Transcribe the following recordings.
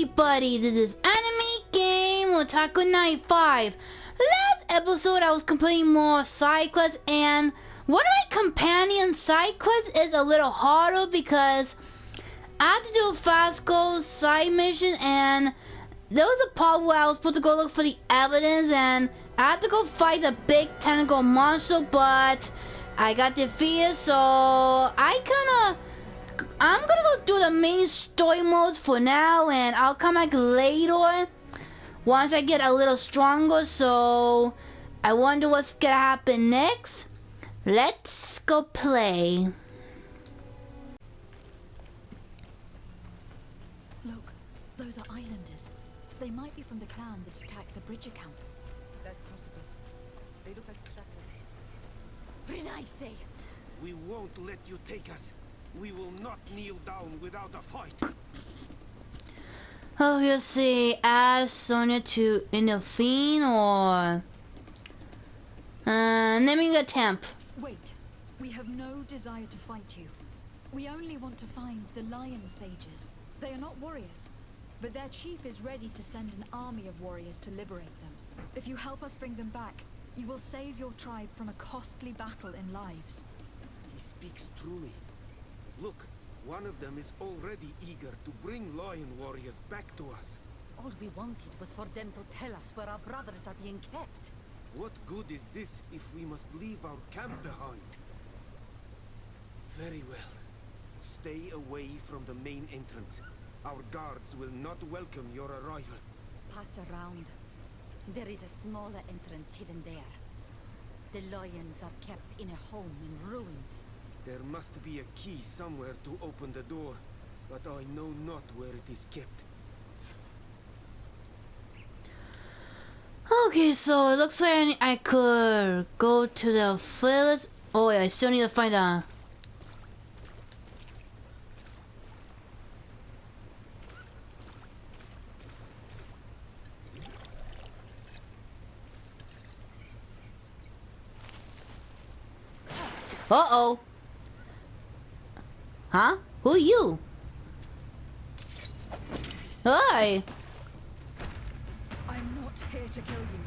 everybody, this is Anime Game Otaku 95. Last episode I was completing more side quests, and one of my companion side quests is a little harder because I had to do a fast go side mission, and there was a part where I was supposed to go look for the evidence, and I had to go fight a big tentacle monster, but I got defeated, so I'm gonna go do the main story modes for now, and I'll come back later once I get a little stronger. So I wonder what's gonna happen next. Let's go play. Look, those are islanders. They might be from the clan that attacked the bridge account. That's possible. They look like trackers. Renaise! We won't let you take us. We will not kneel down without a fight. Oh, you see, ask Sonia to intervene or naming a temp. Wait, we have no desire to fight you. We only want to find the lion sages. They are not warriors, but their chief is ready to send an army of warriors to liberate them. If you help us bring them back, you will save your tribe from a costly battle in lives. He speaks truly. Look, one of them is already eager to bring lion warriors back to us. All we wanted was for them to tell us where our brothers are being kept. What good is this if we must leave our camp behind? Very well. Stay away from the main entrance. Our guards will not welcome your arrival. Pass around. There is a smaller entrance hidden there. The lions are kept in a home in ruins. There must be a key somewhere to open the door, but I know not where it is kept. Okay, so it looks like I could go to the village. Oh yeah, I still need to find a... Uh-oh. Huh? Who are you? Hi. I'm not here to kill you.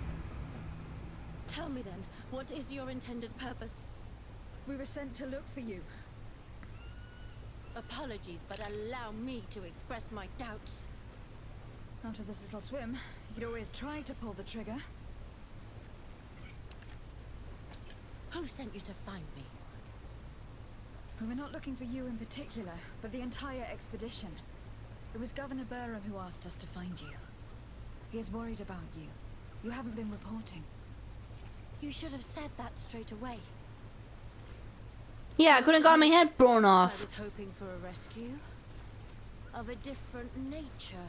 Tell me then, what is your intended purpose? We were sent to look for you. Apologies, but allow me to express my doubts. After this little swim, you could always try to pull the trigger. Who sent you to find me? We were not looking for you in particular, but the entire expedition. It was Governor Burham who asked us to find you. He is worried about you. You haven't been reporting. You should have said that straight away. Yeah, I could have got my head blown I off. was hoping for a rescue. Of a different nature.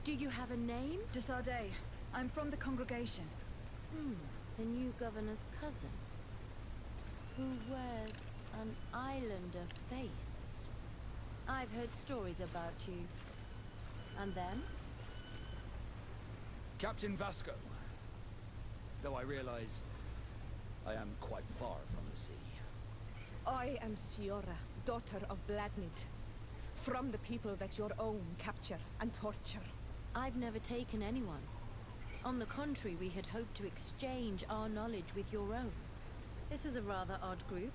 Do you have a name? Desardet, I'm from the congregation. The new governor's cousin. Who wears an islander face. I've heard stories about you. And then? Captain Vasco. Though I realize I am quite far from the sea. I am Siora, daughter of Bladnid, from the people that your own capture and torture. I've never taken anyone. On the contrary, we had hoped to exchange our knowledge with your own. This is a rather odd group.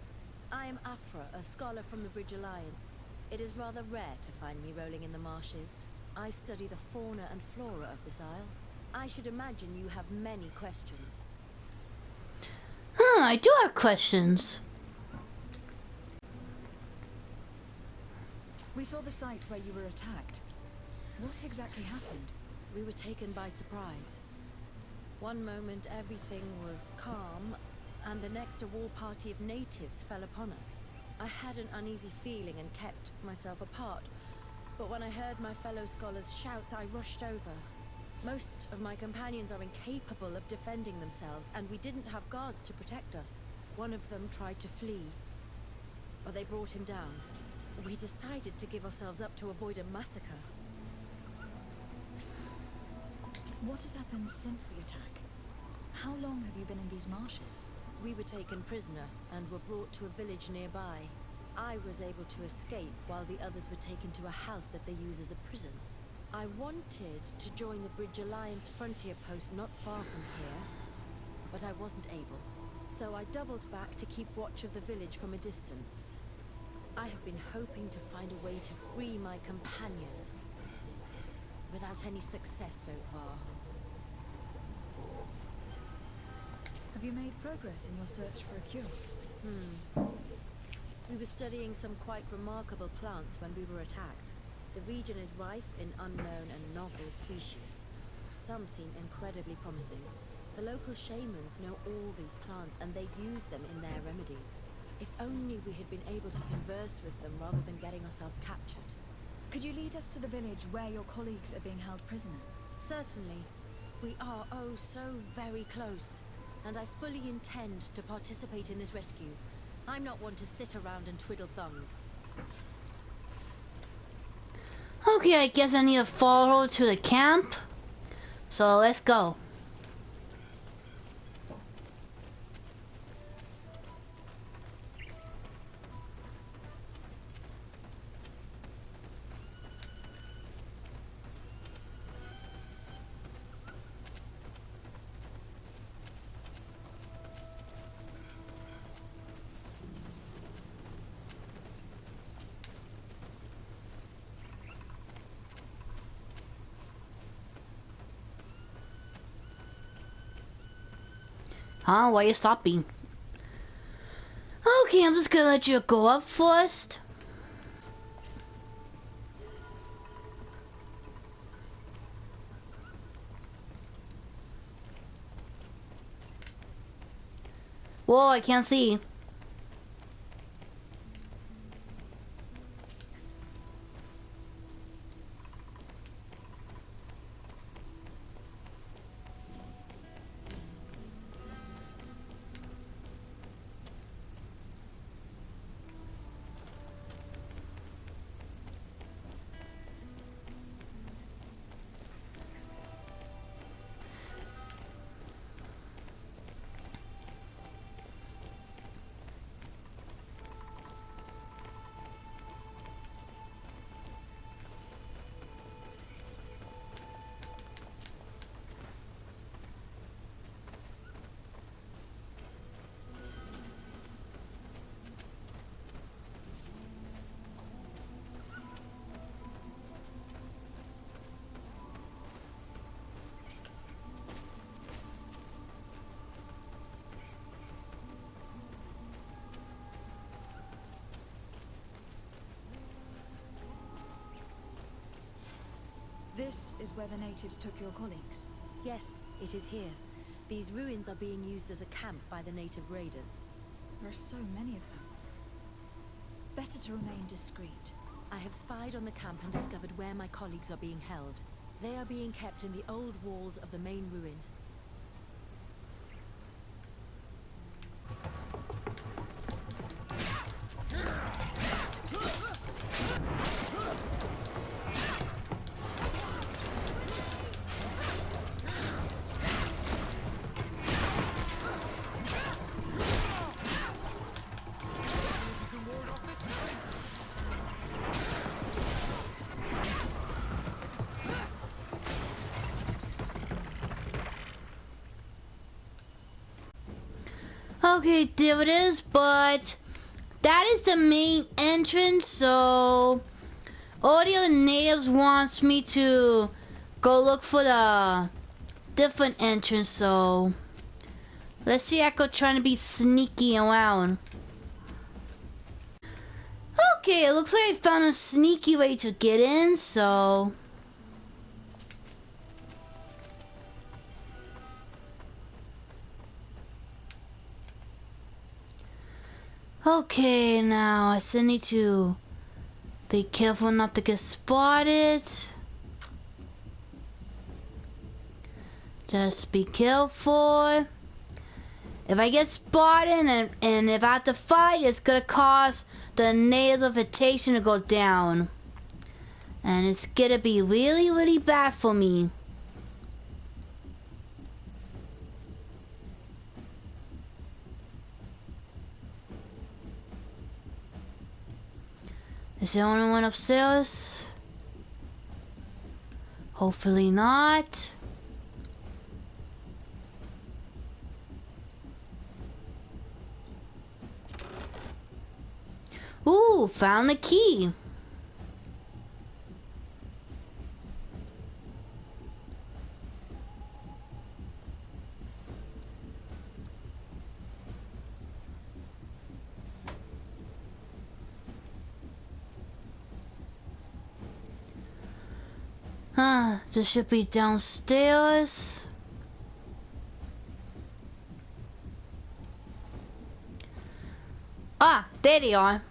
I am APHRA, a scholar from the Bridge Alliance. It is rather rare to find me rolling in the marshes. I study the fauna and flora of this isle. I should imagine you have many questions. I do have questions. We saw the site where you were attacked. What exactly happened? We were taken by surprise. One moment everything was calm, and the next a war party of natives fell upon us. I had an uneasy feeling and kept myself apart, but when I heard my fellow scholars shout, I rushed over. Most of my companions are incapable of defending themselves, and we didn't have guards to protect us. One of them tried to flee, but they brought him down. We decided to give ourselves up to avoid a massacre. What has happened since the attack? How long have you been in these marshes? We were taken prisoner and were brought to a village nearby. I was able to escape while the others were taken to a house that they use as a prison. I wanted to join the Bridge Alliance frontier post not far from here, but I wasn't able. So I doubled back to keep watch of the village from a distance. I have been hoping to find a way to free my companions, without any success so far. Have you made progress in your search for a cure? We were studying some quite remarkable plants when we were attacked. The region is rife in unknown and novel species. Some seem incredibly promising. The local shamans know all these plants and they use them in their remedies. If only we had been able to converse with them rather than getting ourselves captured. Could you lead us to the village where your colleagues are being held prisoner? Certainly. We are oh so very close. And I fully intend to participate in this rescue. I'm not one to sit around and twiddle thumbs. Okay, I guess I need to follow to the camp. So let's go. Huh? Why are you stopping? Okay, I'm just gonna let you go up first. Whoa, I can't see. This is where the natives took your colleagues. Yes, it is here. These ruins are being used as a camp by the native raiders. There are so many of them. Better to remain discreet. I have spied on the camp and discovered where my colleagues are being held. They are being kept in the old walls of the main ruin. Okay, there it is, but that is the main entrance, so all the other natives wants me to go look for the different entrance, so let's see. I go trying to be sneaky around. Okay, it looks like I found a sneaky way to get in, so okay, now I still need to be careful not to get spotted. Just be careful. If I get spotted and if I have to fight, it's gonna cause the native vegetation to go down. And it's gonna be really, really bad for me. Is there only one upstairs? Hopefully not. Ooh, found the key. This should be downstairs. Ah, there they are.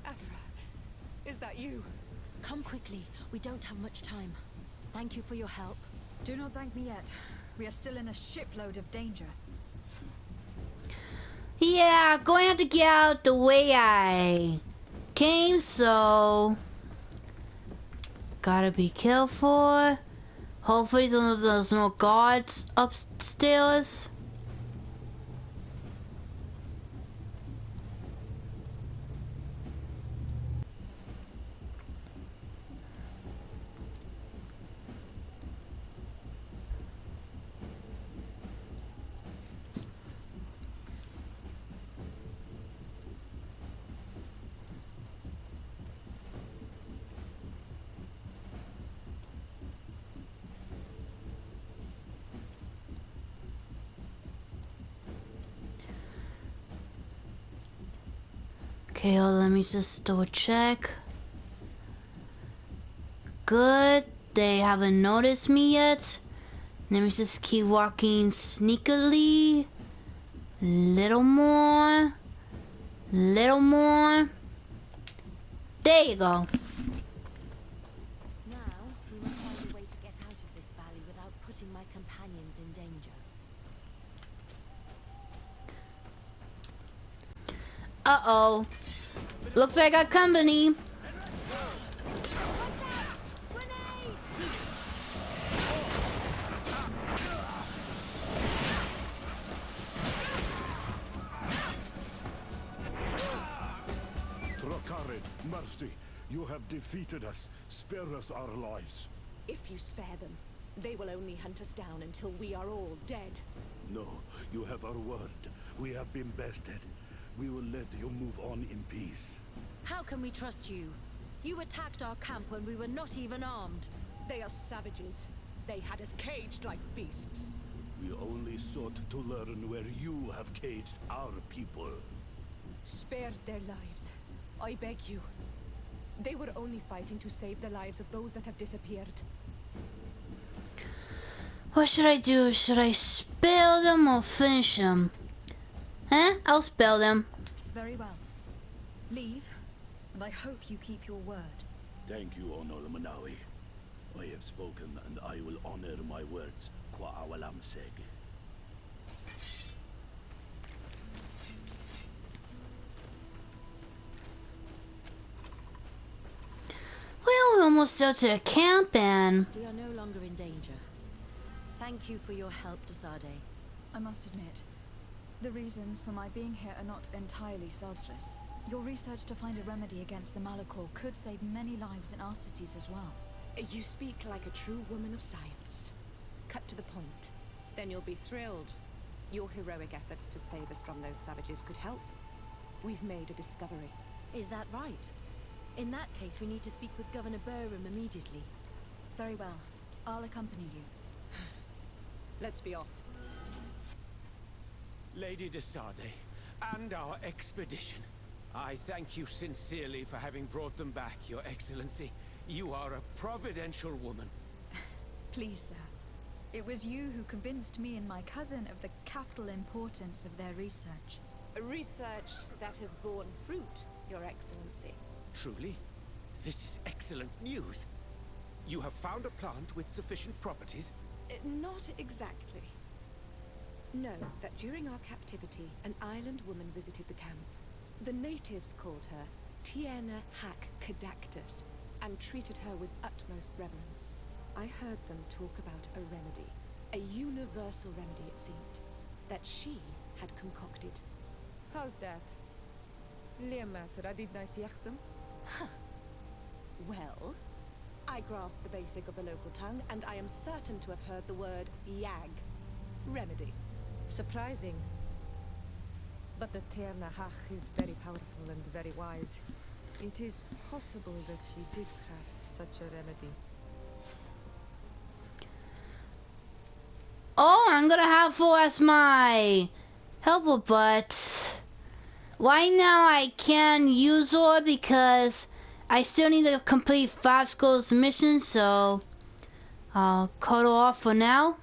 APHRA, is that you? Come quickly. We don't have much time. Thank you for your help. Do not thank me yet. We are still in a shipload of danger. Yeah, going to have to get out the way I came, so gotta be careful. Hopefully there's no guards upstairs. Okay, let me just double check. Good, they haven't noticed me yet. Let me just keep walking sneakily. Little more. Little more. There you go. Now, we must find a way to get out of this valley without putting my companions in danger. Uh-oh. Looks like I got company. Mercy, you have defeated us. Spare us our lives. If you spare them, they will only hunt us down until we are all dead. No, you have our word. We have been bested. We will let you move on in peace. How can we trust you? You attacked our camp when we were not even armed. They are savages. They had us caged like beasts. We only sought to learn where you have caged our people. Spare their lives. I beg you. They were only fighting to save the lives of those that have disappeared. What should I do? Should I spell them or finish them? Huh? I'll spell them. Very well. Leave, and I hope you keep your word. Thank you, Honor Manawi. I have spoken, and I will honor my words. Kwa awalam seg. Well, we're almost out to the camp and... We are no longer in danger. Thank you for your help, Desade. I must admit, the reasons for my being here are not entirely selfless. Your research to find a remedy against the Malachor could save many lives in our cities as well. You speak like a true woman of science. Cut to the point. Then you'll be thrilled. Your heroic efforts to save us from those savages could help. We've made a discovery. Is that right? In that case, we need to speak with Governor Burham immediately. Very well. I'll accompany you. Let's be off. Lady Desade, and our expedition. I thank you sincerely for having brought them back, Your Excellency. You are a providential woman. Please, sir. It was you who convinced me and my cousin of the capital importance of their research. A research that has borne fruit, Your Excellency. Truly? This is excellent news. You have found a plant with sufficient properties? Not exactly. Know that during our captivity, an island woman visited the camp. The natives called her Tiena Hack Cadactus and treated her with utmost reverence. I heard them talk about a remedy, a universal remedy it seemed, that she had concocted. How's that? Liamat radidna siachtum? Well, I grasp the basic of the local tongue, and I am certain to have heard the word yag. Remedy. Surprising. But the Tierna Hach is very powerful and very wise. It is possible that she did craft such a remedy. Oh, I'm gonna have Full as my helper, but right now I can't use her because I still need to complete 5 scrolls missions, so I'll cut her off for now.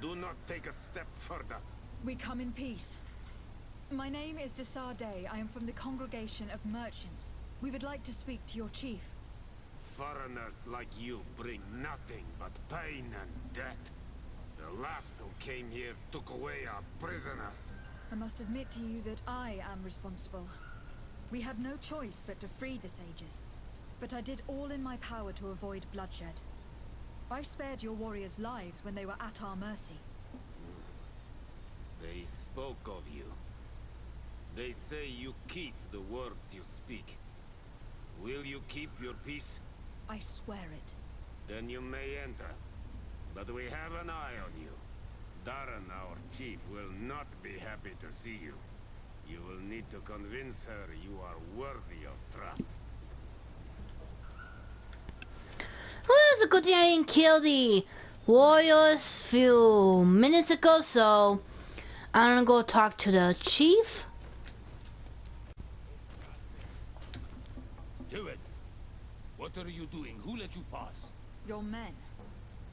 Do not take a step further. We come in peace. My name is Desarde. I am from the Congregation of Merchants. We would like to speak to your chief. Foreigners like you bring nothing but pain and death. The last who came here took away our prisoners. I must admit to you that I am responsible. We had no choice but to free the sages. But I did all in my power to avoid bloodshed. I spared your warriors' lives when they were at our mercy. They spoke of you. They say you keep the words you speak. Will you keep your peace? I swear it. Then you may enter. But we have an eye on you. Darren, our chief, will not be happy to see you. You will need to convince her you are worthy of trust. Well, it's a good thing I didn't kill the warriors a few minutes ago, so I'm gonna go talk to the chief. Do it. What are you doing? Who let you pass? Your men.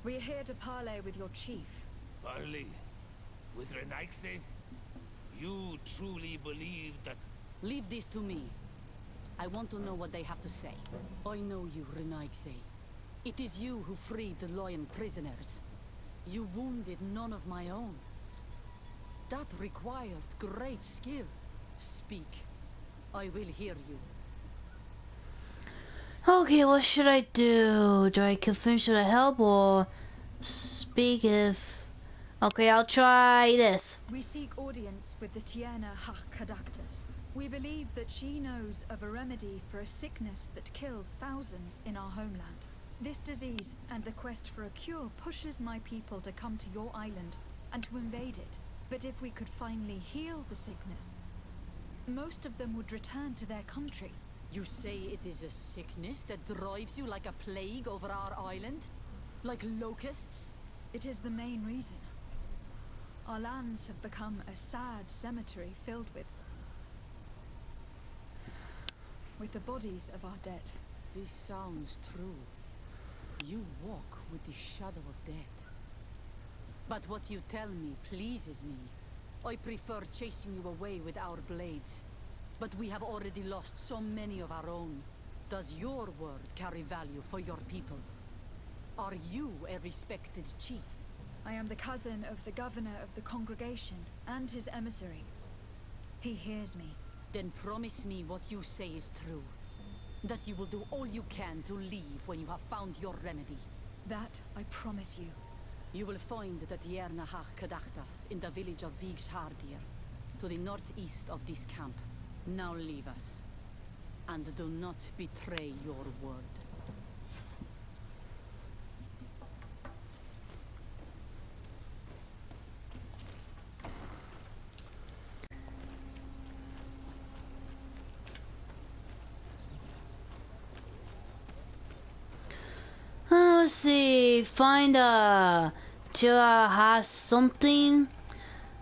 We are here to parley with your chief. Parley? With Renaigse? You truly believe that... Leave this to me. I want to know what they have to say. I know you, Renaigse. It is you who freed the lion prisoners. You wounded none of my own. That required great skill. Speak. I will hear you. Okay, what should I do? Do I convince her to help or speak if... Okay, I'll try this. We seek audience with the Tierna Hach-Kadactus. We believe that she knows of a remedy for a sickness that kills thousands in our homeland. This disease and the quest for a cure pushes my people to come to your island and to invade it. But if we could finally heal the sickness, most of them would return to their country. You say it is a sickness that drives you like a plague over our island? Like locusts? It is the main reason. Our lands have become a sad cemetery filled with the bodies of our dead. This sounds true. You walk with the shadow of death. But what you tell me pleases me. I prefer chasing you away with our blades. But we have already lost so many of our own. Does your word carry value for your people? Are you a respected chief? I am the cousin of the governor of the congregation and his emissary. He hears me. Then promise me what you say is true. That you will do all you can to leave when you have found your remedy. That I promise you. You will find the Tierna Hach-Kadactus in the village of Vigshardir, to the northeast of this camp. Now leave us. And do not betray your word. Let's see, find Tira has something.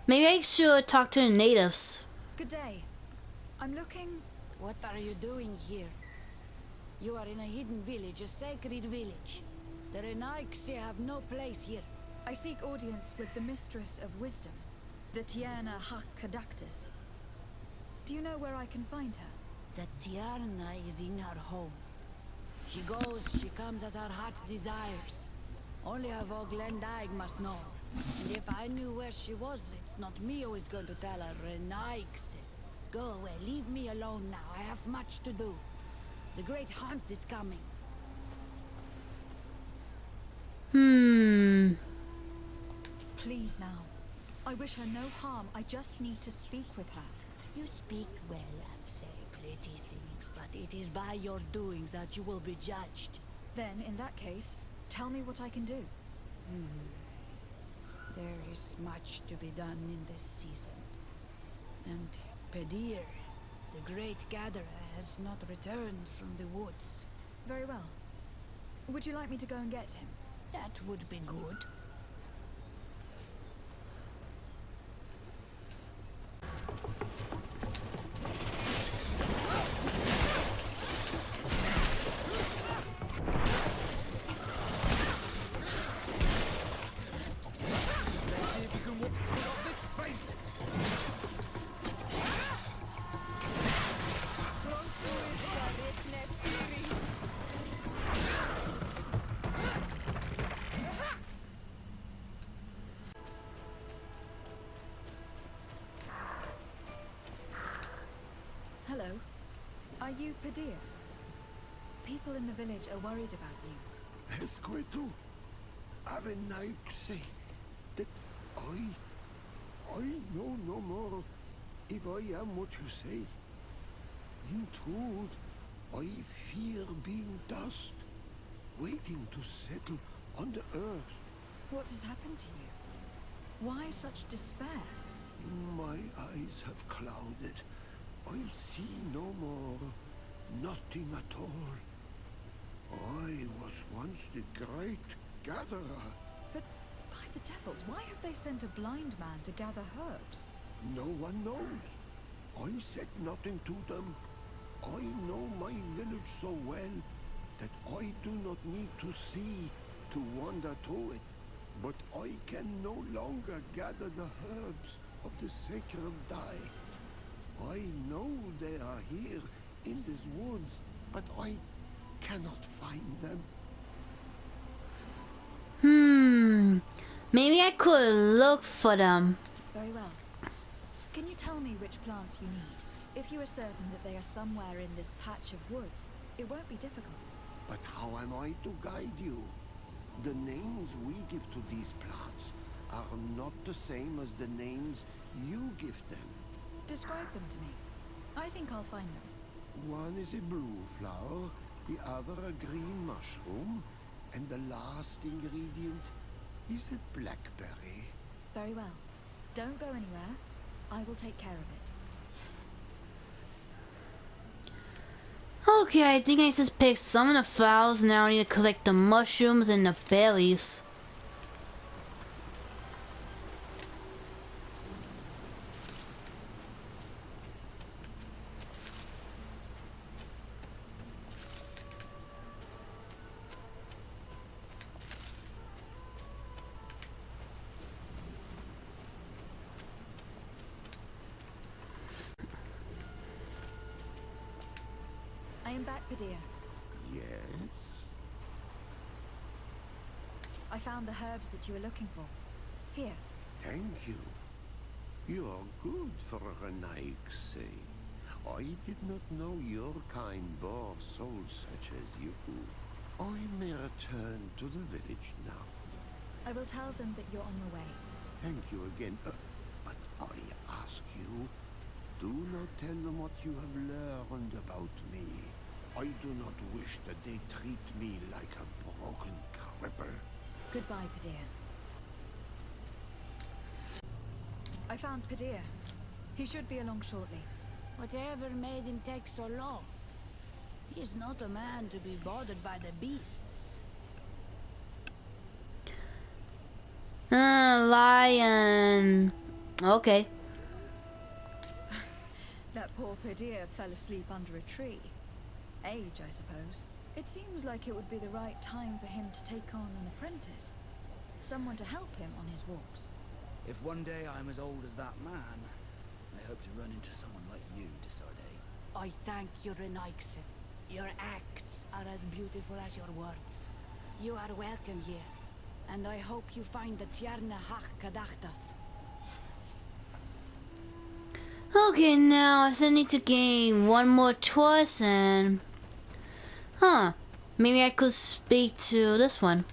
Maybe I should talk to the natives. Good day. I'm looking... What are you doing here? You are in a hidden village, a sacred village. The Renaigse have no place here. I seek audience with the Mistress of Wisdom, the Tierna Hach-Kadactus. Do you know where I can find her? The Tierna is in her home. She goes, she comes as her heart desires. Only her Voglendaig must know. And if I knew where she was, it's not me who is going to tell her, Renaigse. Go away, leave me alone now. I have much to do. The great hunt is coming. Please now. I wish her no harm. I just need to speak with her. You speak well and say pretty things, but it is by your doings that you will be judged. Then, in that case, tell me what I can do. There is much to be done in this season. And Pedir, the great gatherer, has not returned from the woods. Very well. Would you like me to go and get him? That would be good. Hello. Are you Pedir? People in the village are worried about you. Esqueto, Arenaix, that I know no more if I am what you say. In truth, I fear being dust, waiting to settle on the earth. What has happened to you? Why such despair? My eyes have clouded. I see no more, nothing at all. I was once the great gatherer. But by the devils, why have they sent a blind man to gather herbs? No one knows. I said nothing to them. I know my village so well that I do not need to see to wander through it. But I can no longer gather the herbs of the sacred dye. I know they are here in these woods, but I cannot find them. Maybe I could look for them. Very well. Can you tell me which plants you need? If you are certain that they are somewhere in this patch of woods, it won't be difficult. But how am I to guide you? The names we give to these plants are not the same as the names you give them. Describe them to me. I think I'll find them. One is a blue flower, the other a green mushroom, and the last ingredient is a blackberry. Very well. Don't go anywhere. I will take care of it. Okay, I think I just picked some of the flowers. Now I need to collect the mushrooms and the berries. I am back, Pedir. Yes? I found the herbs that you were looking for. Here. Thank you. You are good for a Renaix. I did not know your kind bore souls such as you. I may return to the village now. I will tell them that you're on your way. Thank you again. But I ask you, do not tell them what you have learned about me. I do not wish that they treat me like a broken cripple. Goodbye, Pedir. I found Pedir. He should be along shortly. Whatever made him take so long? He is not a man to be bothered by the beasts. Lion. Okay. That poor Pedir fell asleep under a tree. Age, I suppose. It seems like it would be the right time for him to take on an apprentice. Someone to help him on his walks. If one day I'm as old as that man, I hope to run into someone like you, Desarde. I thank you, Renaix. Your acts are as beautiful as your words. You are welcome here, and I hope you find the Tierna Hach Kadachtas. Okay, now I still need to gain one more choice and... Maybe I could speak to this one.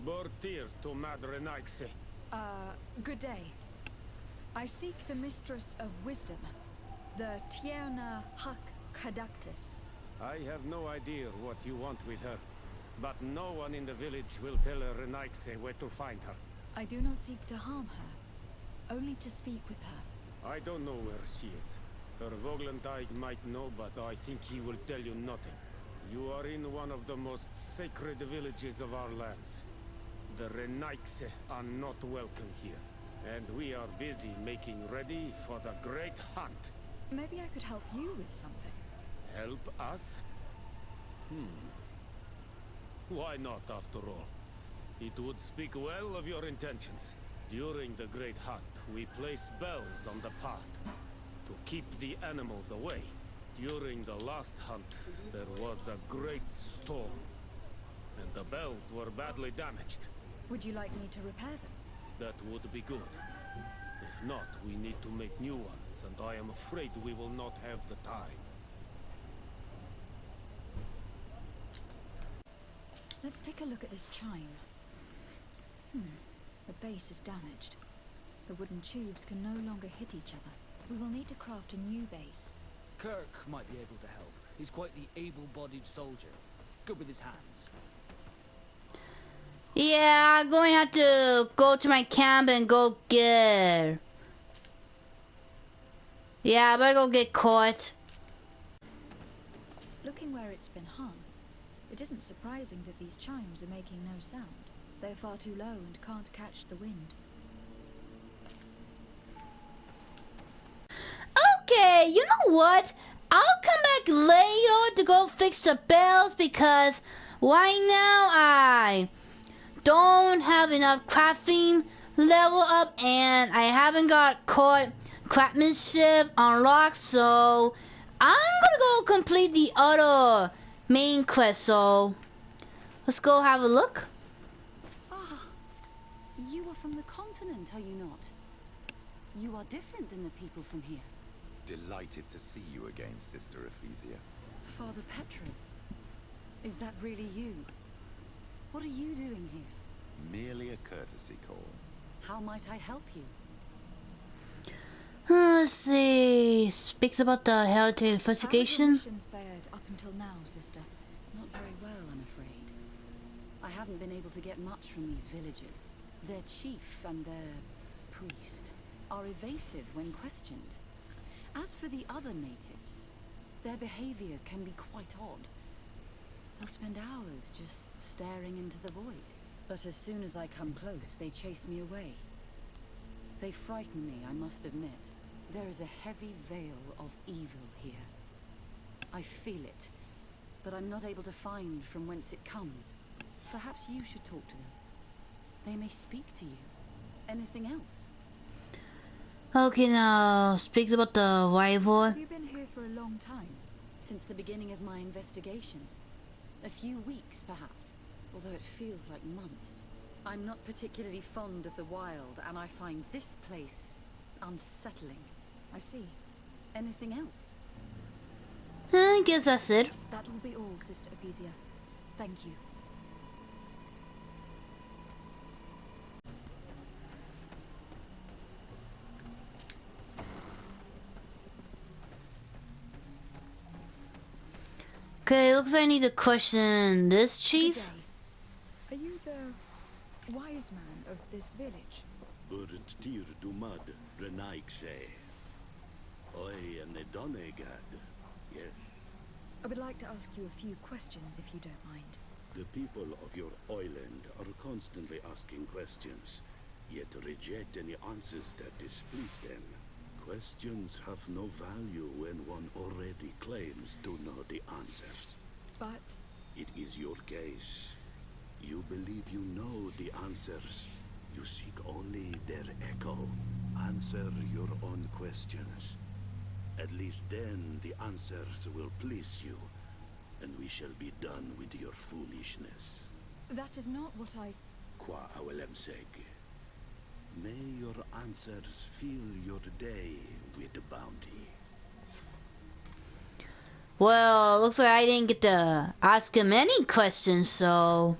Bortir to Mad Renaix. Good day. I seek the Mistress of Wisdom, the Tierna Hak Kadactus. I have no idea what you want with her, but no one in the village will tell Renaikse where to find her. I do not seek to harm her, only to speak with her. I don't know where she is. Her Voglendijk might know, but I think he will tell you nothing. You are in one of the most sacred villages of our lands. The Renaikse are not welcome here, and we are busy making ready for the great hunt. Maybe I could help you with something. Help us? Why not, after all? It would speak well of your intentions. During the great hunt, we place bells on the path to keep the animals away. During the last hunt, there was a great storm, and the bells were badly damaged. Would you like me to repair them? That would be good. If not, we need to make new ones, and I am afraid we will not have the time. Let's take a look at this chime. The base is damaged. The wooden tubes can no longer hit each other. We will need to craft a new base. Kirk might be able to help. He's quite the able-bodied soldier. Good with his hands. Yeah, I'm going to have to go to my camp and go get... Yeah, I better go get caught. Looking where it's been hung, it isn't surprising that these chimes are making no sound. They're far too low and can't catch the wind. Okay, you know what? I'll come back later to go fix the bells because right now I don't have enough crafting level up and I haven't got caught craftsmanship unlocked, so I'm gonna go complete the other main quest. So let's go have a look. Ah, you are from the continent, are you not? You are different than the people from here. Delighted to see you again, Sister Ephisia. Father Petrus, is that really you? What are you doing here? Merely a courtesy call. How might I help you? Let's see. Speaks about the heritage How has your investigation. mission fared up until now, sister? Not very well, I'm afraid. I haven't been able to get much from these villagers. Their chief and their priest are evasive when questioned. As for the other natives, their behavior can be quite odd. They'll spend hours just staring into the void. But as soon as I come close, they chase me away. They frighten me, I must admit. There is a heavy veil of evil here. I feel it, but I'm not able to find from whence it comes. Perhaps you should talk to them. They may speak to you. Anything else? Okay, now speaks about the rival. Have you been here for a long time? Since the beginning of my investigation. A few weeks, perhaps, although it feels like months. I'm not particularly fond of the wild, and I find this place unsettling. I see. Anything else? I guess that's it. That will be all, Sister Ephisia. Thank you. Okay, looks like I need to question this Good chief. day. Are you the wise man of this village? Burnt tir du mad, Renaikse. I am the Donegad, yes. I would like to ask you a few questions, if you don't mind. The people of your island are constantly asking questions, yet reject any answers that displease them. Questions have no value when one already claims to know the answers. But It is your case. You believe you know the answers. You seek only their echo. Answer your own questions. At least then the answers will please you, and we shall be done with your foolishness. that is not what I... Qua awelem seg. May your answers fill your day with bounty. Well, looks like I didn't get to ask him any questions, so...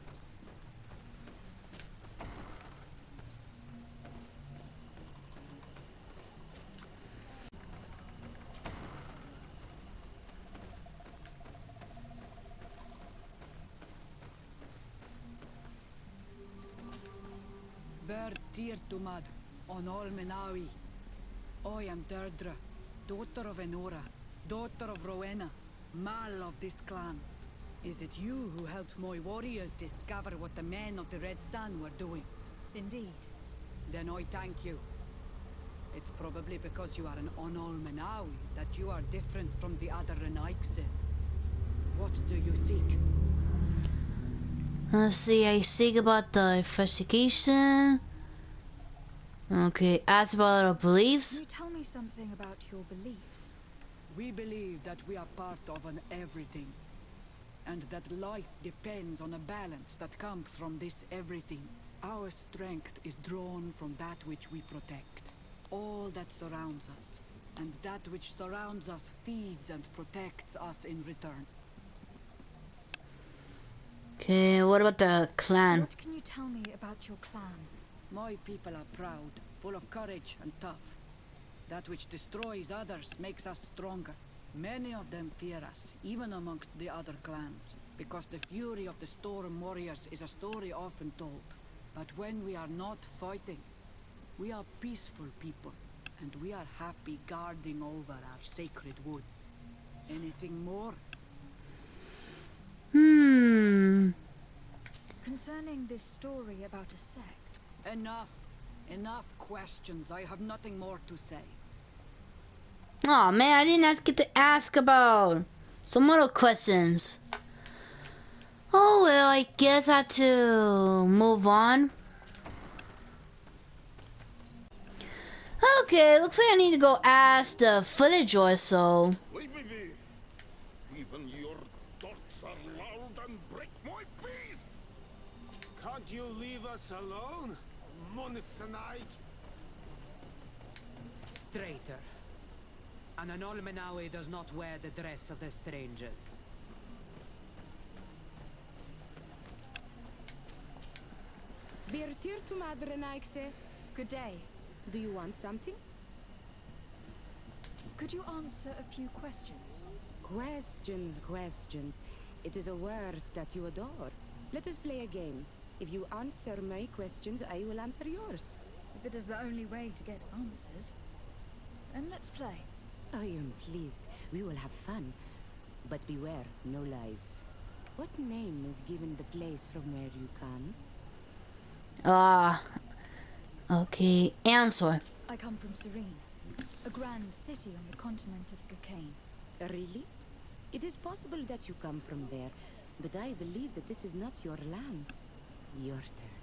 Tirtumad, on Olmenawi. I am Deirdre, daughter of Enora, daughter of Rowena, Mal of this clan. Is it you who helped my warriors discover what the men of the Red Sun were doing? Indeed. Then I thank you. It's probably because you are an Onolmenawi that you are different from the other Renaikse. What do you seek? Let's see, I seek about the investigation. Okay, ask about our Can beliefs. you tell me something about your beliefs? We believe that we are part of an everything, and that life depends on a balance that comes from this everything. Our strength is drawn from that which we protect, all that surrounds us, and that which surrounds us feeds and protects us in return. Okay, what about the clan? What can you tell me about your clan? My people are proud, full of courage and tough. That which destroys others makes us stronger. Many of them fear us, even amongst the other clans, because the fury of the Storm Warriors is a story often told. But when we are not fighting, we are peaceful people, and we are happy guarding over our sacred woods. Anything more? Concerning this story about a sect, Enough. Enough questions. I have nothing more to say. Oh man, I didn't get to ask about some other questions. Oh well, I guess I have to move on. Okay, looks like I need to go ask the footage or so. Leave me be. Even your thoughts are loud and break my peace. Can't you leave us alone, Munisanaik? Traitor. An Anolmenawi does not wear the dress of the strangers. Birtir to Madre Naikse. good day. Do you want something? Could you answer a few questions? Questions. It is a word that you adore. Let us play a game. If you answer my questions, I will answer yours. If it is the only way to get answers, then let's play. I am pleased. We will have fun. But beware, no lies. What name is given the place from where you come? Okay, answer. I come from Serene, a grand city on the continent of Gakane. Really? It is possible that you come from there, but I believe that this is not your land. Your turn.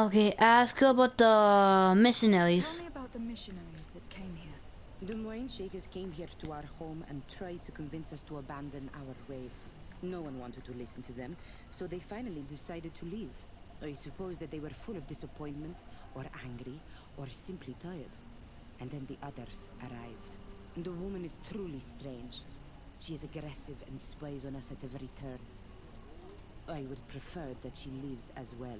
Okay, ask about the missionaries. Tell me about the missionaries that came here. The Moine Shakers came here to our home and tried to convince us to abandon our ways. No one wanted to listen to them, so they finally decided to leave. I suppose that they were full of disappointment, or angry, or simply tired. And then the others arrived. The woman is truly strange. She is aggressive and spies on us at every turn. I would prefer that she leaves as well.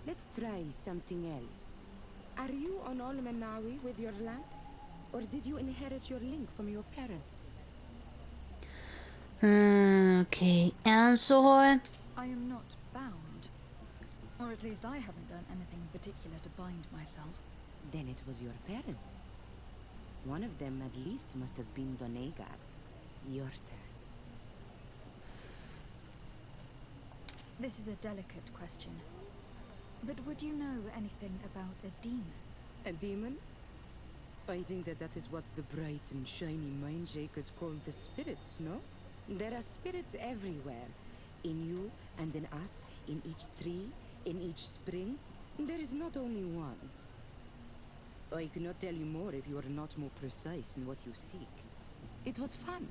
Let's try something else. Are you on Olmenawi with your land? Or did you inherit your link from your parents? Okay, answer. I am not bound. Or at least I haven't done anything in particular to bind myself. Then it was your parents. One of them at least must have been Donegal. Your turn. This is a delicate question. But would you know anything about a demon? A demon? I think that is what the bright and shiny mind shakers call the spirits, no? There are spirits everywhere. In you and in us, in each tree, in each spring. There is not only one. I cannot tell you more if you are not more precise in what you seek. It was fun.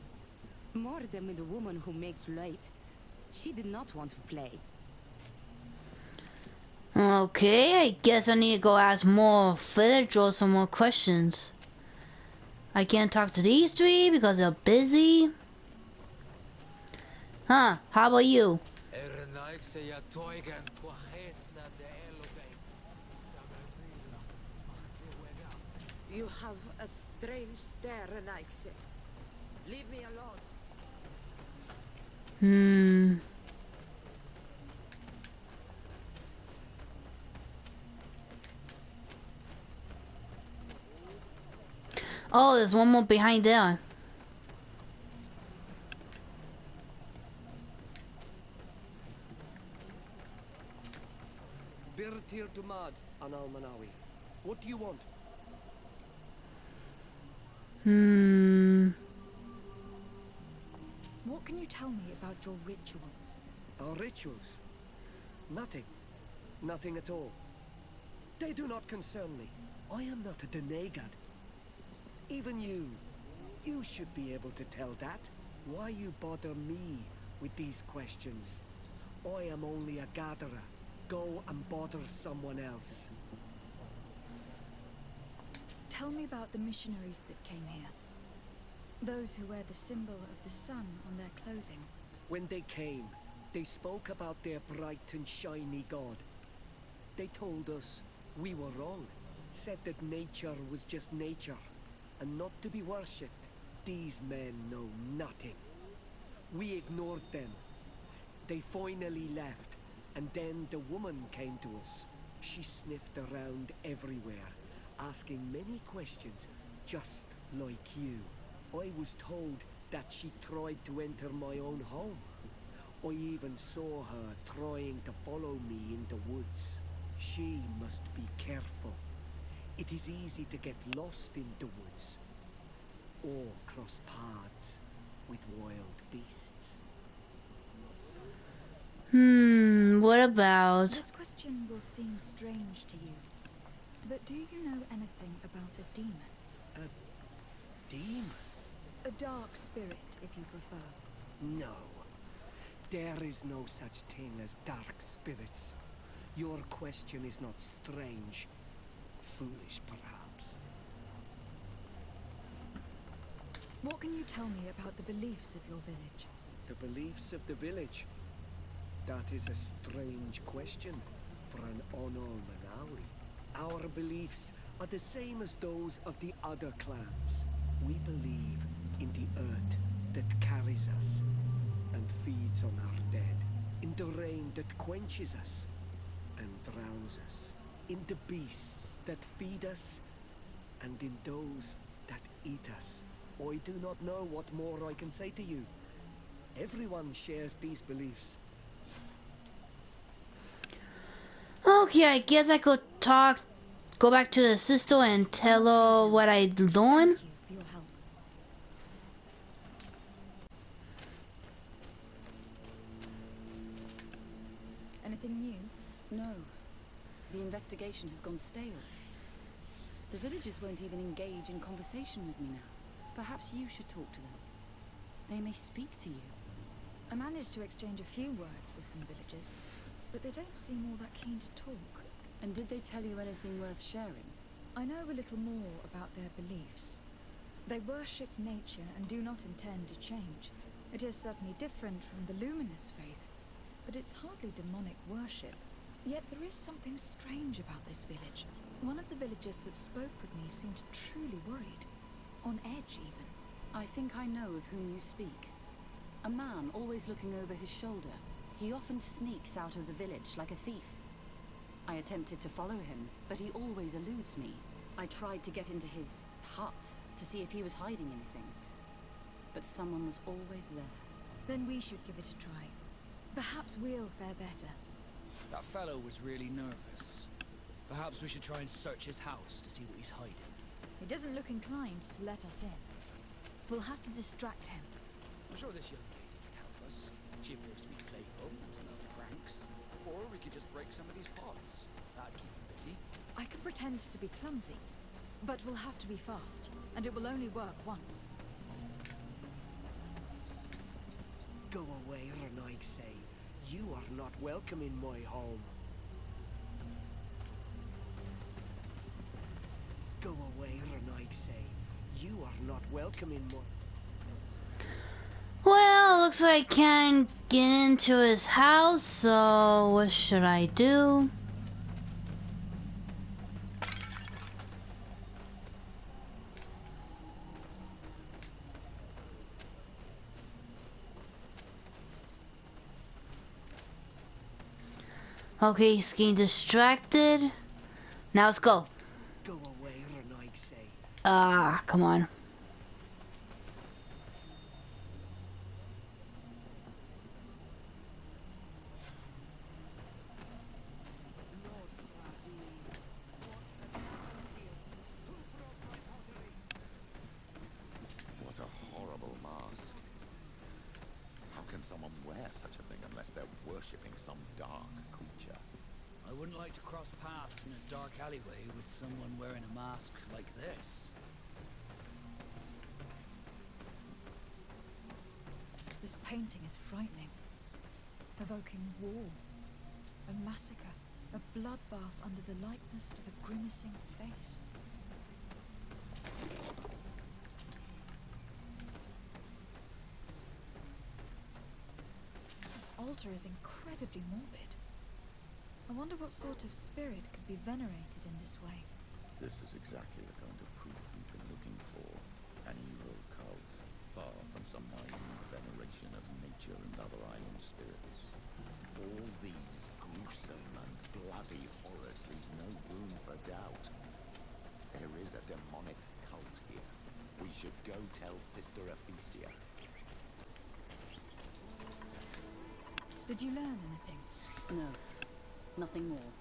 More than with the woman who makes light. She did not want to play. Okay, I guess I need to go ask more footage or some more questions. I can't talk to these three because they're busy. Huh, how about you? You have a strange stare, Renaikse. Leave me alone. Oh, there's one more behind there. Birtir Dumad, Anal Manawi. What do you want? What can you tell me about your rituals? Our rituals? Nothing. Nothing at all. They do not concern me. I am not a Denegad. Even you should be able to tell that. Why you bother me with these questions? I am only a gatherer. Go and bother someone else. Tell me about the missionaries that came here. Those who wear the symbol of the sun on their clothing. When they came, they spoke about their bright and shiny god. They told us we were wrong. Said that nature was just nature, and not to be worshipped. These men know nothing. We ignored them. They finally left, and then the woman came to us. She sniffed around everywhere, asking many questions, just like you. I was told that she tried to enter my own home. I even saw her trying to follow me in the woods. She must be careful. It is easy to get lost in the woods, or cross paths with wild beasts. What about... This question will seem strange to you, but do you know anything about a demon? A demon? A dark spirit, if you prefer. No. There is no such thing as dark spirits. Your question is not strange. Foolish, perhaps. What can you tell me about the beliefs of your village? The beliefs of the village? That is a strange question for an Onol Manawi. Our beliefs are the same as those of the other clans. We believe in the earth that carries us and feeds on our dead, in the rain that quenches us and drowns us, in the beasts that feed us, and in those that eat us. I do not know what more I can say to you. Everyone shares these beliefs. Okay, I guess I could go back to the sister and tell her what I doing. Thank you for your help. Anything new? No. The investigation has gone stale. The villagers won't even engage in conversation with me now. Perhaps you should talk to them. They may speak to you. I managed to exchange a few words with some villagers, but they don't seem all that keen to talk. And did they tell you anything worth sharing? I know a little more about their beliefs. They worship nature and do not intend to change. It is certainly different from the luminous faith, but it's hardly demonic worship. Yet there is something strange about this village. One of the villagers that spoke with me seemed truly worried. On edge, even. I think I know of whom you speak. A man always looking over his shoulder. He often sneaks out of the village like a thief. I attempted to follow him, but he always eludes me. I tried to get into his hut to see if he was hiding anything, but someone was always there. Then we should give it a try. Perhaps we'll fare better. That fellow was really nervous. Perhaps we should try and search his house to see what he's hiding. He doesn't look inclined to let us in. We'll have to distract him. I'm sure this young lady can help us. She appears to be playful and to love pranks. Or we could just break some of these pots. That'd keep him busy. I can pretend to be clumsy, but we'll have to be fast, and it will only work once. Go away, Renaigse. You are not welcome in my home. Go away, Renaigse. You are not welcome in my... Well, looks like I can't get into his house, so what should I do? Okay, he's getting distracted. Now let's go. Go away, Renaigse. Ah, come on. What a horrible mask. How can someone wear such a thing unless they're worshipping some dark creature? I wouldn't like to cross paths in a dark alleyway with someone wearing a mask like this. This painting is frightening, evoking war, a massacre, a bloodbath under the likeness of a grimacing face. This altar is incredibly morbid. I wonder what sort of spirit could be venerated in this way. This is exactly the kind of proof we've been looking for. An evil cult, far from some naive veneration of nature and other island spirits. All these gruesome and bloody horrors leave no room for doubt. There is a demonic cult here. We should go tell Sister APHRA. Did you learn anything? No. Nothing more.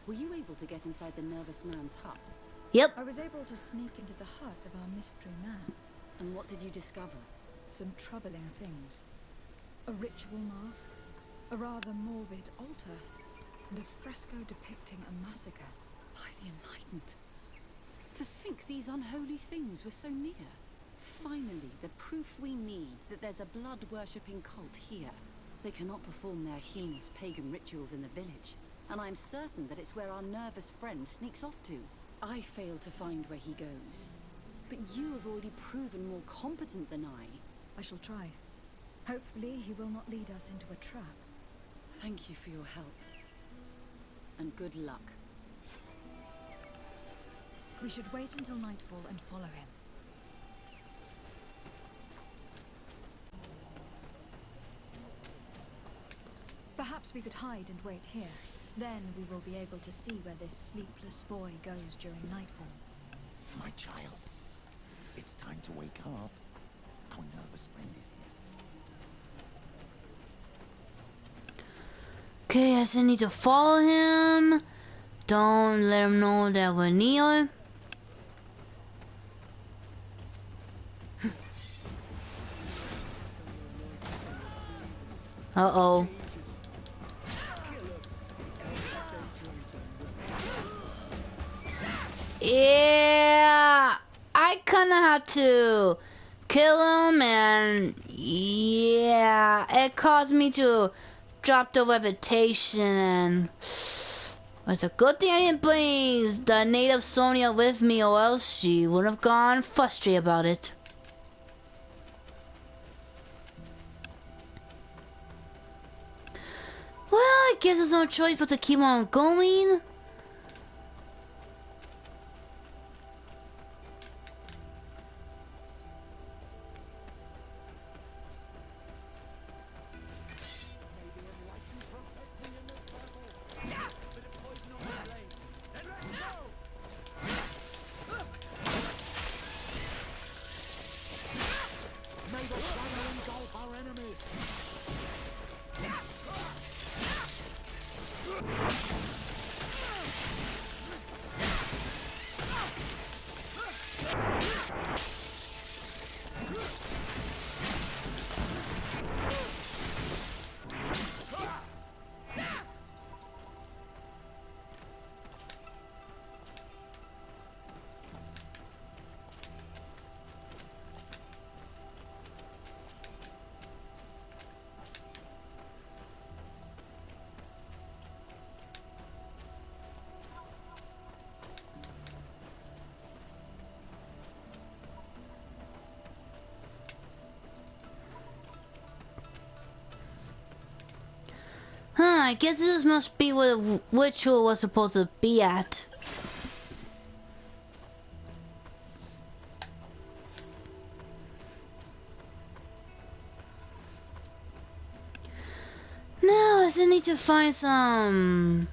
Were you able to get inside the nervous man's hut? Yep. I was able to sneak into the hut of our mystery man. And what did you discover? Some troubling things. A ritual mask, a rather morbid altar, and a fresco depicting a massacre. By the Enlightened. To think these unholy things were so near. Finally, the proof we need that there's a blood-worshipping cult here. They cannot perform their heinous pagan rituals in the village, and I'm certain that it's where our nervous friend sneaks off to. I failed to find where he goes. But you have already proven more competent than I. I shall try. Hopefully he will not lead us into a trap. Thank you for your help. And good luck. We should wait until nightfall and follow him. Perhaps we could hide and wait here. Then we will be able to see where this sleepless boy goes during nightfall. My child, it's time to wake up. Our nervous friend is here. Okay, I still need to follow him. Don't let him know that we're near. Uh-oh. Yeah, I kinda had to kill him, and yeah, it caused me to drop the reputation, and it's a good thing I didn't bring the native Sonia with me, or else she would have gone frustrated about it. Well, I guess there's no choice but to keep on going. I guess this must be where the ritual was supposed to be at. Now I still need to find some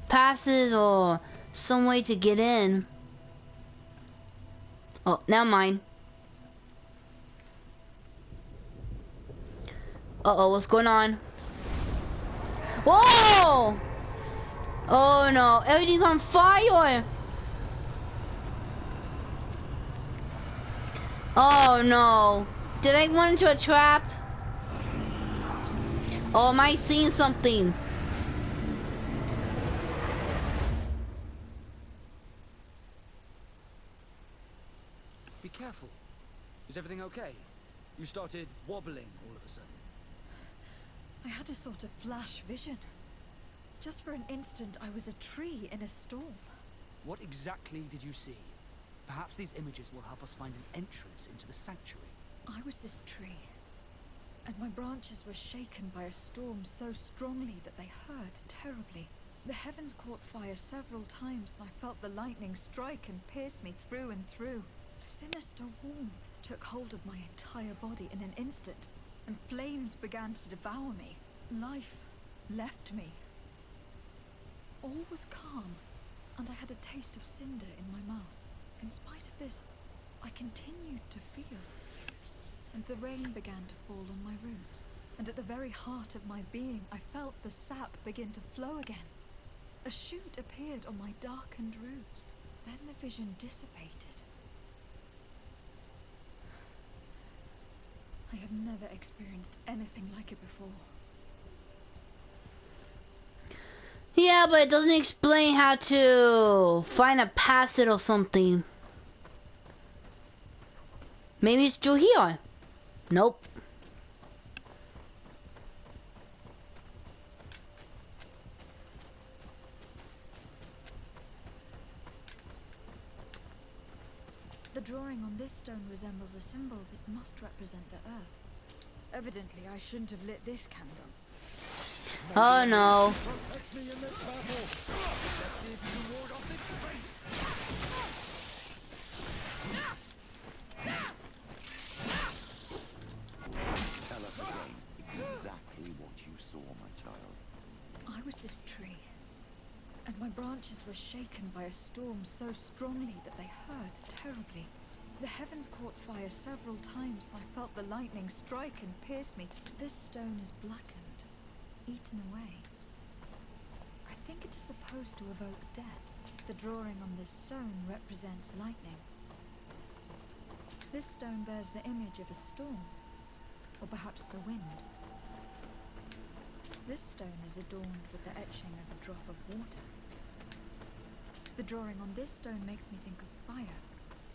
passes or some way to get in. Oh, never mind. Uh-oh, what's going on? Whoa! Oh no, everything's on fire! Oh no. Did I run into a trap? Oh, am I seeing something? Be careful. Is everything okay? You started wobbling all of a sudden. I had a sort of flash vision. Just for an instant, I was a tree in a storm. What exactly did you see? Perhaps these images will help us find an entrance into the sanctuary. I was this tree, and my branches were shaken by a storm so strongly that they hurt terribly. The heavens caught fire several times, and I felt the lightning strike and pierce me through and through. A sinister warmth took hold of my entire body in an instant, and flames began to devour me. Life left me. All was calm, and I had a taste of cinder in my mouth. In spite of this, I continued to feel. And the rain began to fall on my roots. And at the very heart of my being, I felt the sap begin to flow again. A shoot appeared on my darkened roots. Then the vision dissipated. I have never experienced anything like it before. Yeah, but it doesn't explain how to find a passage or something. Maybe it's through here. Nope. The drawing on this stone resembles a symbol that must represent the earth. Evidently, I shouldn't have lit this candle. Oh no. Protect me in this battle. Let's see if you can ward off this fate. Tell us again exactly what you saw, my child. I was this tree, and my branches were shaken by a storm so strongly that they hurt terribly. The heavens caught fire several times, and I felt the lightning strike and pierce me. This stone is blackened, eaten away. I think it is supposed to evoke death. The drawing on this stone represents lightning. This stone bears the image of a storm, or perhaps the wind. This stone is adorned with the etching of a drop of water. The drawing on this stone makes me think of fire,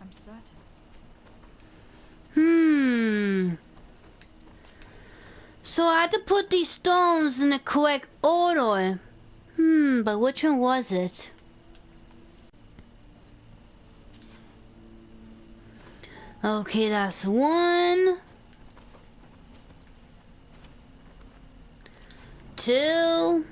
I'm certain. So I had to put these stones in the correct order. But which one was it? Okay, that's 1, 2.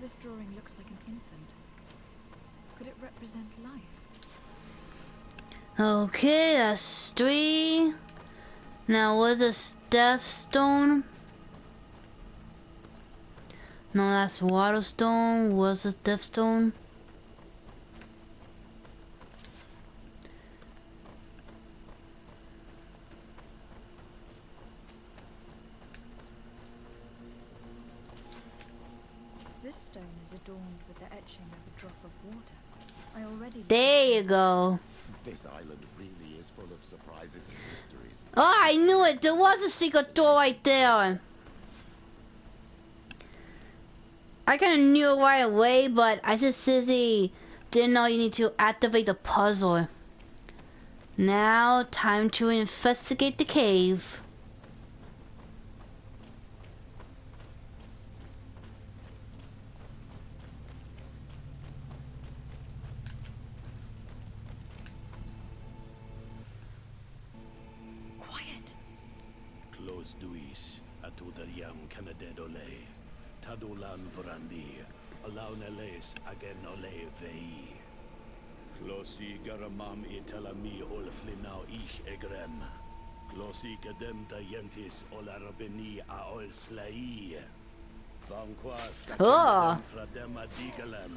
This drawing looks like an infant. Could it represent life? Okay, that's 3. Now, what's a death stone? No, that's water stone. What's a death stone? This stone is adorned with the etching of a drop of water. I already... There you go. This island really is full of surprises and mysteries. Oh, I knew it. There was a secret door right there. I kind of knew it right away, but I just seriously didn't know you need to activate the puzzle. Now, time to investigate the cave. Quiet! Close duis, atuda yam canadedole, tadulan vrandi, alauneles again ole vei. Closi garamam itelami olflinau ich egrem. Glosi kadem dayentis olarabeni aol slai. Vanquas Oh. fradema digalem.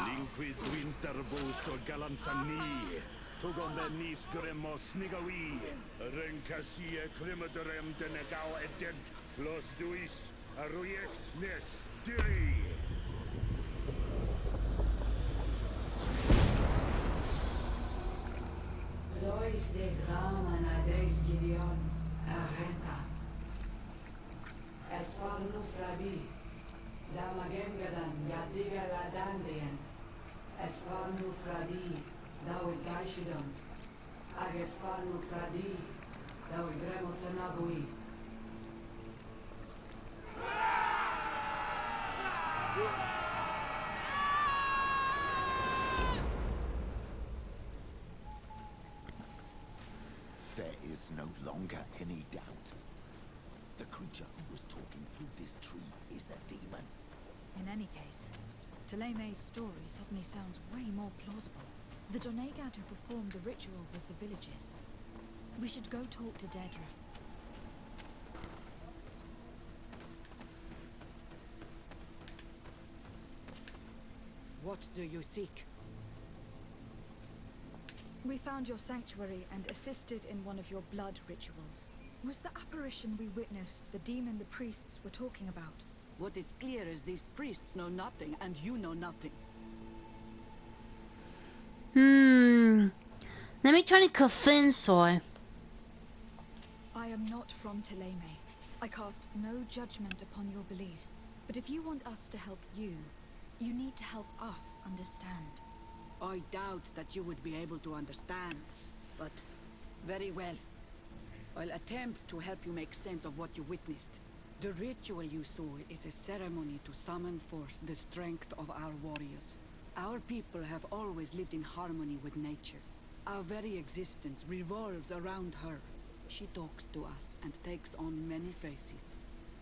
Linquid winterbus o galansani. Tugomenis gremos nigawi. Rencasie crimaderem denegao edent. Clos duis arruiect nes diri. Lois des Raman ades Gideon, Arreta. Esfarnu Fradi, Damagengadan, Yadiga Ladandian. Esfarnu Fradi, Dawid Gaishidon. Agesfarnu Fradi, Dawid Gremosanagui. There is no longer any doubt. The creature who was talking through this tree is a demon. In any case, Teleme's story suddenly sounds way more plausible. The Donegat who performed the ritual was the villagers. We should go talk to Dedra. What do you seek? We found your sanctuary and assisted in one of your blood rituals. Was the apparition we witnessed the demon the priests were talking about? What is clear is these priests know nothing, and you know nothing. Let me try to convince her. I am not from Teleme. I cast no judgment upon your beliefs. But if you want us to help you, you need to help us understand. I doubt that you would be able to understand, but very well. I'll attempt to help you make sense of what you witnessed. The ritual you saw is a ceremony to summon forth the strength of our warriors. Our people have always lived in harmony with nature. Our very existence revolves around her. She talks to us and takes on many faces.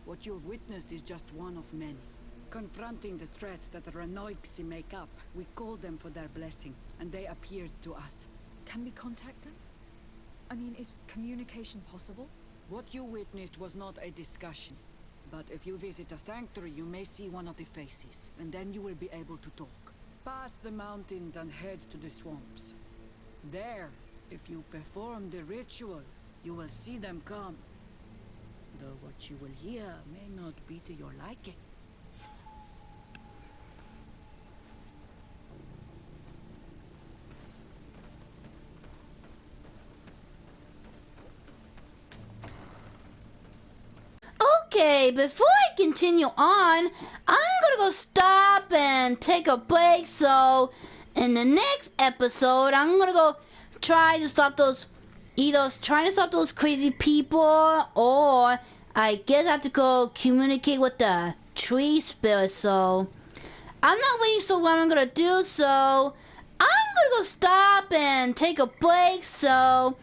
What you've witnessed is just one of many. Confronting the threat that the Renoixi make up, we called them for their blessing, and they appeared to us. Can we contact them? I mean, is communication possible? What you witnessed was not a discussion. But if you visit a sanctuary, you may see one of the faces, and then you will be able to talk. Past the mountains and head to the swamps. There, if you perform the ritual, you will see them come. Though what you will hear may not be to your liking. Okay, before I continue on, I'm gonna go stop and take a break. So, in the next episode, I'm gonna go try to stop those, either trying to stop those crazy people, or I guess I have to go communicate with the tree spirit. So, I'm not waiting so long. I'm gonna do so. I'm gonna go stop and take a break. So.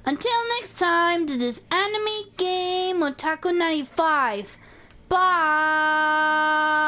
Until next time, this is Anime Game Otaku 95. Bye!